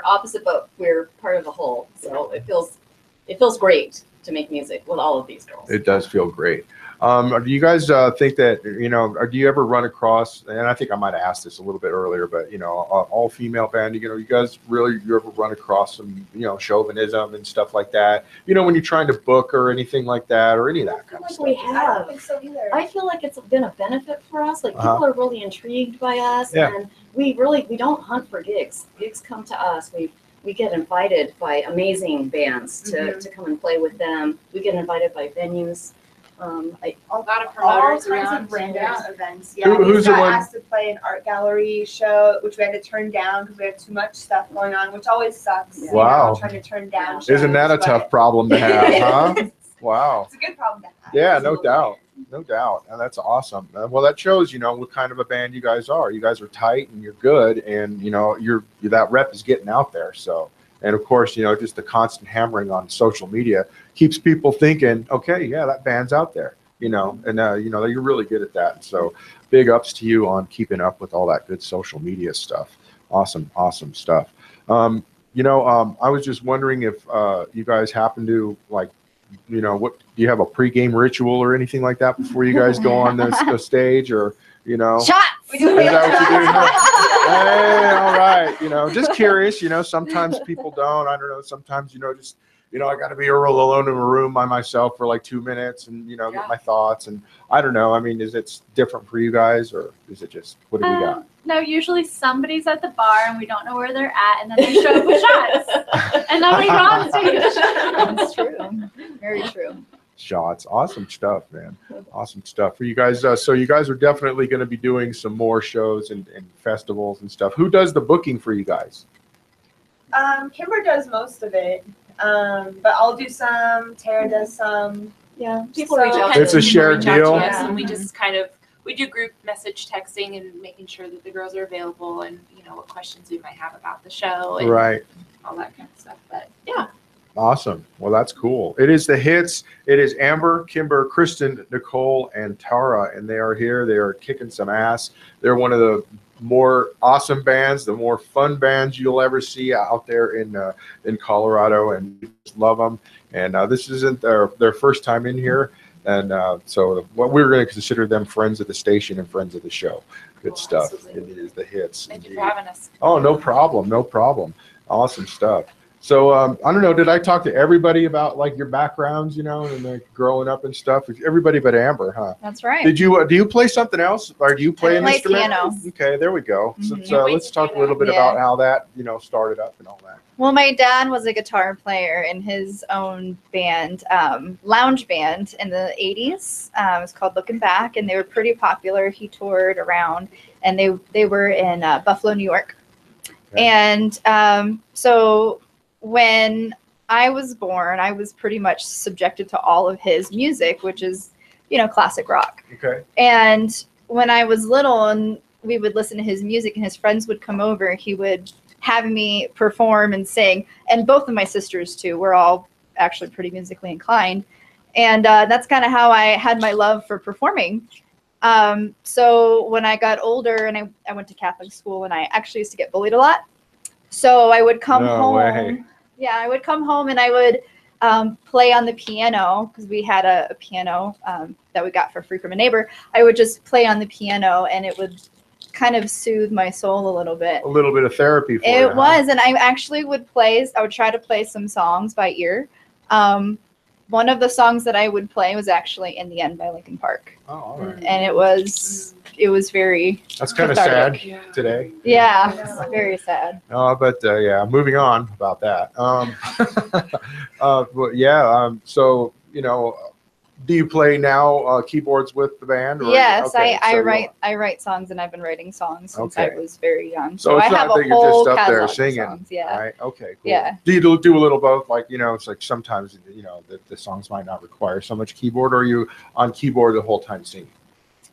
opposite, but we're part of the whole. So it feels great to make music with all of these girls. It does feel great. Do you guys think that, or do you ever run across, and I think I might have asked this a little bit earlier, but, all female band, you guys you ever run across some, chauvinism and stuff like that, when you're trying to book or anything like that, or any of that kind of stuff? We I don't have. think so either. I feel like it's been a benefit for us. Like people are really intrigued by us, Yeah. and we don't hunt for gigs. Gigs come to us. We get invited by amazing bands to come and play with them. We get invited by venues. A lot of all promoters kinds around. of random events. Who- Yeah, we who's the got one- asked to play an art gallery show, which we had to turn down because we had too much stuff going on, which always sucks. you Wow. know, trying to turn down. Isn't that a shows, tough but problem to have, huh? Wow. It's a good problem to have. Yeah, no doubt. No doubt. And that's awesome. Well, that shows, what kind of a band you guys are. You guys are tight and you're good, and you're that rep is getting out there. So, and of course, just the constant hammering on social media keeps people thinking, okay, yeah, that band's out there, and you're really good at that. So big ups to you on keeping up with all that good social media stuff. Awesome stuff. I was just wondering if you guys happen to what do you have a pregame ritual or anything like that before you guys go on the stage, or Shots. We do Is that what you do? Hey, all right. Just curious. Sometimes people don't. I don't know. Sometimes just I got to be real alone in a room by myself for like 2 minutes and get my thoughts. And I don't know. I mean, is it different for you guys, or is it just what do we got? No, usually somebody's at the bar and we don't know where they're at, and then they show up with shots, and then we go on stage. That's true. Very true. Shots. Awesome stuff, man. Awesome stuff for you guys. So you guys are definitely going to be doing some more shows and festivals and stuff. Who does the booking for you guys? Kimber does most of it, but I'll do some. Tara does some. Yeah. People reach out. It's a shared deal. Yes, and we just we do group message texting and making sure that the girls are available, and what questions we might have about the show and Right. all that kind of stuff. But yeah. Awesome. Well, that's cool. It is the hits. It is Amber, Kimber, Kristen, Nicole, and Tara, and they are here. They are kicking some ass. They're one of the more awesome bands, the more fun bands you'll ever see out there in Colorado, and we just love them. And this isn't their first time in here, and so we're going to consider them friends of the station and friends of the show. Good Cool, stuff. absolutely. It is the hits. Thank you Indeed. for having us. Oh, no problem. No problem. Awesome stuff. So I don't know. Did I talk to everybody about your backgrounds, and growing up and stuff? Everybody but Amber, huh? That's right. Did you do you play something else, or do you play an play instrument? piano. Okay, there we go. Mhm. So let's talk a little bit Yeah. about how that started up and all that. Well, my dad was a guitar player in his own band, lounge band in the 80s. It was called Looking Back, and they were pretty popular. He toured around, and they were in Buffalo, New York. Okay. And so when I was born, I was pretty much subjected to all of his music, which is, classic rock. Okay. And when I was little and we would listen to his music and his friends would come over, he would have me perform and sing. And both of my sisters, too, we're all actually pretty musically inclined. And that's kind of how I had my love for performing. So when I got older and I went to Catholic school, and I actually used to get bullied a lot. So I would come No home. way. Yeah, I would come home and I would play on the piano, because we had a piano that we got for free from a neighbor. I would just play on the piano, and it would kind of soothe my soul a little bit. A little bit of therapy for you. It huh? was, and I actually would try to play some songs by ear. One of the songs that I would play was actually "In the End" by Linkin Park, Oh, all right. and it was very, That's kind of sad cathartic. today. yeah, very sad. But yeah, moving on about that. But yeah, so do you play now keyboards with the band? Or, Yes, okay, I so write songs, and I've been writing songs since Okay. I was very young. So I it's have not a that you're whole just up there catalog of singing, songs. Yeah. Right. Okay. Cool. Yeah. Do you do a little both? It's like sometimes the songs might not require so much keyboard, or are you on keyboard the whole time singing?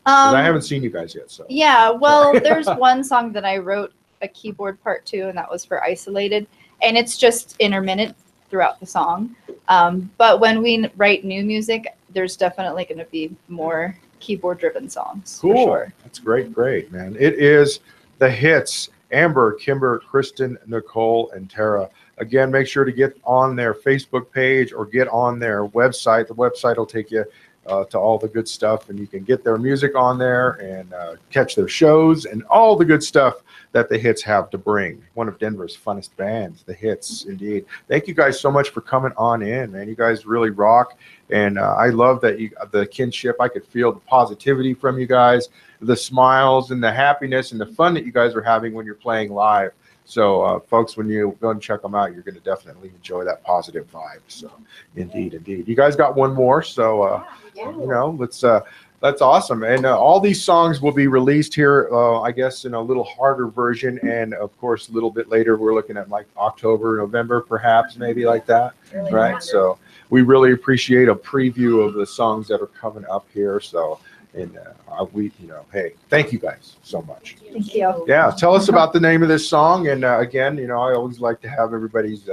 'Cause I haven't seen you guys yet. So Yeah, well, there's one song that I wrote a keyboard part to, and that was for Isolated, and it's just intermittent throughout the song. But when we write new music, there's definitely going to be more keyboard-driven songs. cool. For sure. That's great, man. It is the hits. Amber, Kimber, Kristen, Nicole, and Tara. Again, make sure to get on their Facebook page or get on their website. The website will take you to all the good stuff, and you can get their music on there and catch their shows and all the good stuff that the hits have to bring. One of Denver's funnest bands, the hits, indeed. Thank you guys so much for coming on in, man. You guys really rock, and I love that the kinship. I could feel the positivity from you guys, the smiles and the happiness and the fun that you guys are having when you're playing live. So, folks, when you go and check them out, you're going to definitely enjoy that positive vibe. So, indeed. You guys got one more, so that's awesome. And all these songs will be released here, I guess, in a little harder version, and of course, a little bit later, we're looking at like October, November, perhaps, maybe like that, right? So, we really appreciate a preview of the songs that are coming up here. So. And hey, thank you guys so much. Thank you. Yeah, tell us about the name of this song. And again, I always like to have everybody's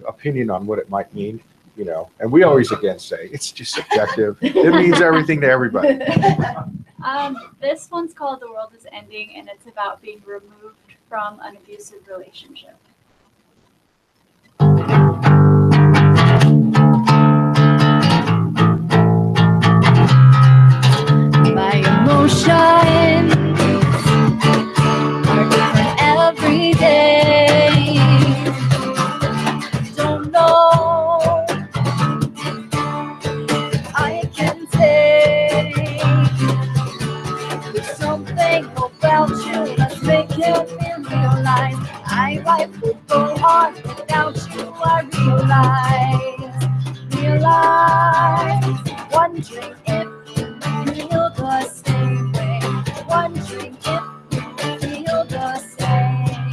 opinion on what it might mean. And we always again say it's just subjective. It means everything to everybody. This one's called "The World Is Ending," and it's about being removed from an abusive relationship. My emotions are different every day. Don't know if I can say there's something about you that's making me realize my life would go on without you. I realize, wondering if feel the same way, wondering if you feel the same.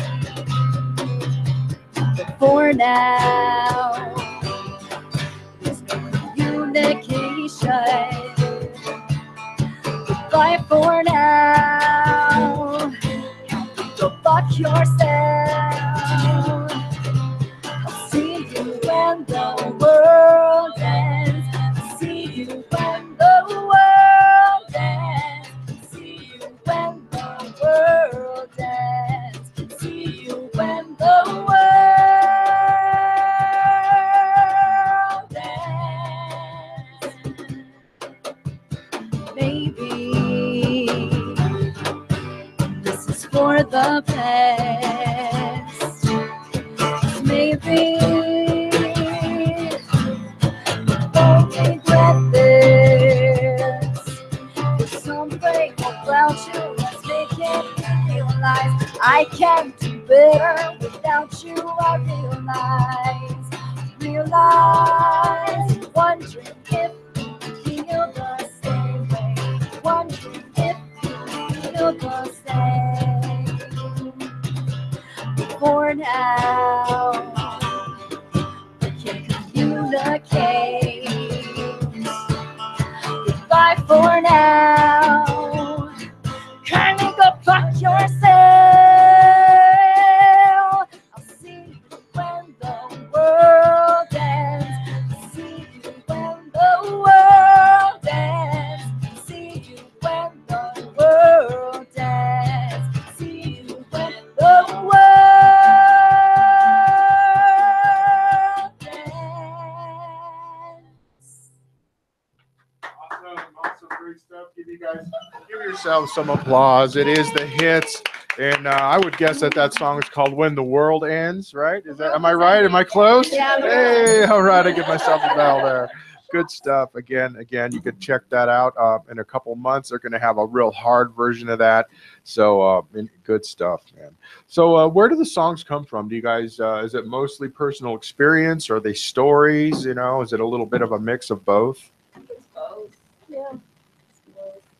But for now, there's no communication. Goodbye for now. Go fuck yourself. I'll see you when the world ends. I'll see you when the world ends. See you when the world ends. See you when the world ends. Maybe this is for the best. Maybe won't regret this. There's something about you that's making me realize I can do better without you. I realize, wondering if you feel the same way, wondering if you feel the same. For now, we can communicate. Goodbye for now. Kindly go fuck yourself. I'll see you when the world ends. See you when the world ends. See you when the world ends. See you when the world ends. Awesome, great stuff. Give yourselves some applause. It is the hits, and I would guess that song is called "When the World Ends." Right? Am I right? Am I close? Yeah. Hey, all right. I give myself a bell there. Good stuff. Again, you could check that out in a couple months. They're going to have a real hard version of that. So good stuff, man. So where do the songs come from? Do you guys? Is it mostly personal experience, or are they stories? Is it a little bit of a mix of both? It's both. Yeah.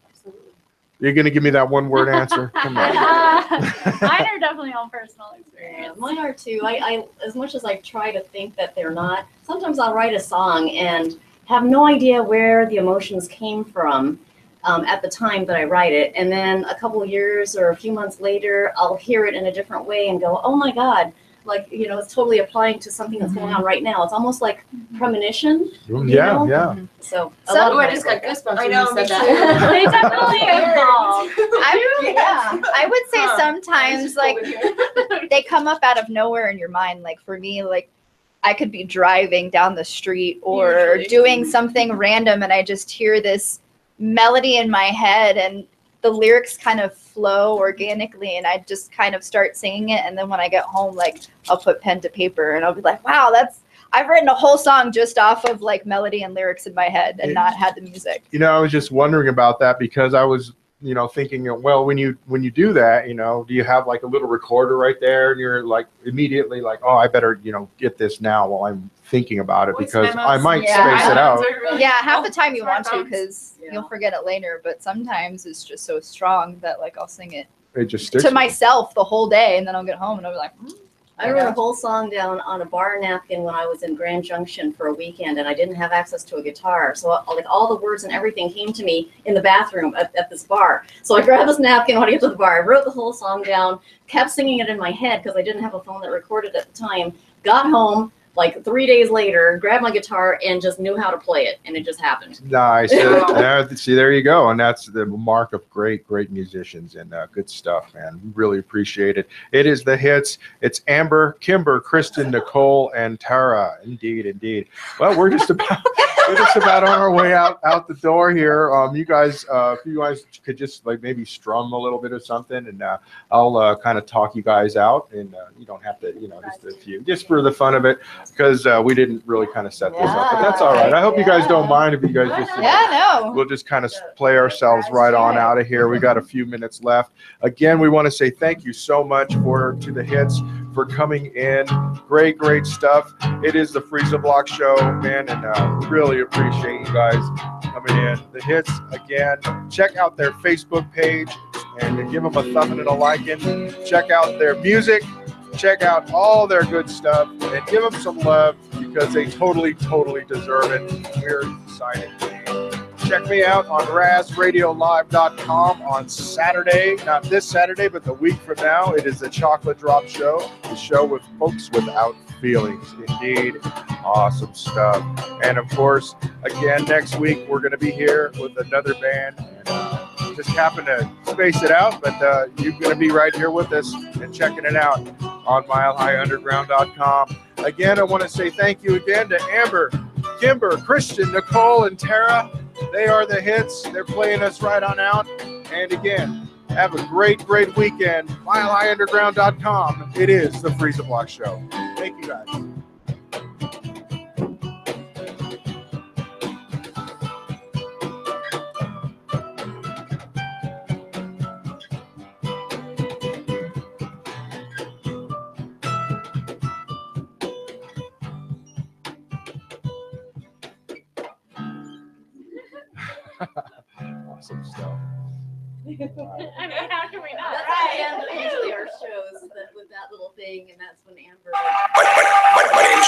Absolutely. You're going to give me that one-word answer? Come on. Mine are definitely all personal Yeah, experience. mine are too. I as much as I try to think that they're not, sometimes I'll write a song and have no idea where the emotions came from at the time that I write it. And then a couple of years or a few months later, I'll hear it in a different way and go, oh my God, like, it's totally applying to something that's going on right now. It's almost like premonition. Yeah, yeah. So I just got goosebumps when you said that. They definitely evolve. I would say sometimes like they come up out of nowhere in your mind. Like for me, like I could be driving down the street or doing something random and I just hear this melody in my head and the lyrics kind of flow organically and I just kind of start singing it. And then when I get home, like I'll put pen to paper and I'll be like, wow, I've written a whole song just off of like melody and lyrics in my head and not had the music. I was just wondering about that because I was you know, thinking, well, when you do that, you know, do you have like a little recorder right there, and you're like immediately like, oh, I better, you know, get this now while I'm thinking about it, because I might space it out. Yeah, half the time you want to smartphones. because Yeah. you'll forget it later. But sometimes it's just so strong that like I'll sing it It just sticks. to myself the whole day, and then I'll get home and I'll be like, I wrote a whole song down on a bar napkin when I was in Grand Junction for a weekend, and I didn't have access to a guitar. So like all the words and everything came to me in the bathroom at this bar. So I grabbed this napkin when I get to the bar. I wrote the whole song down, kept singing it in my head because I didn't have a phone that recorded at the time. Got home like 3 days later, grabbed my guitar and just knew how to play it, and it just happened. Nice. See, there you go. And that's the mark of great musicians, and good stuff, man. Really appreciate it. It is the hits. It's Amber, Kimber, Kristen, Nicole, and Tara. Indeed. Well, we're just about on our way out the door here. You guys, if you guys could just like maybe strum a little bit of something, and I'll kind of talk you guys out, and you don't have to, you know, just a few, just for the fun of it, because we didn't really kind of set this up, but that's all right. I hope you guys don't mind if you guys just, we'll just kind of play ourselves right on out of here. We got a few minutes left. Again, we want to say thank you so much to the hits for coming in. Great stuff. It is the Freeza Block show, man, and really appreciate you guys coming in. The hits, again, check out their Facebook page and give them a thumb and a liking. Check out their music. Check out all their good stuff and give them some love, because they totally deserve it. We're excited. Check me out on RazRadioLive.com on Saturday, not this Saturday, but the week from now. It is the Chocolate Drop Show, the show with folks without feelings. Indeed. Awesome stuff. And of course, again, next week we're going to be here with another band. And just happen to space it out, but you're going to be right here with us and checking it out on MileHighUnderground.com. Again, I want to say thank you again to Amber, Kimber, Christian, Nicole, and Tara. They are the hits. They're playing us right on out. And again, have a great weekend. MileHighUnderground.com. It is the Freeza Block Show. Thank you, guys. Awesome stuff. I mean, how can we not? That's at the end of usually our shows with that little thing, and that's when Amber. My name's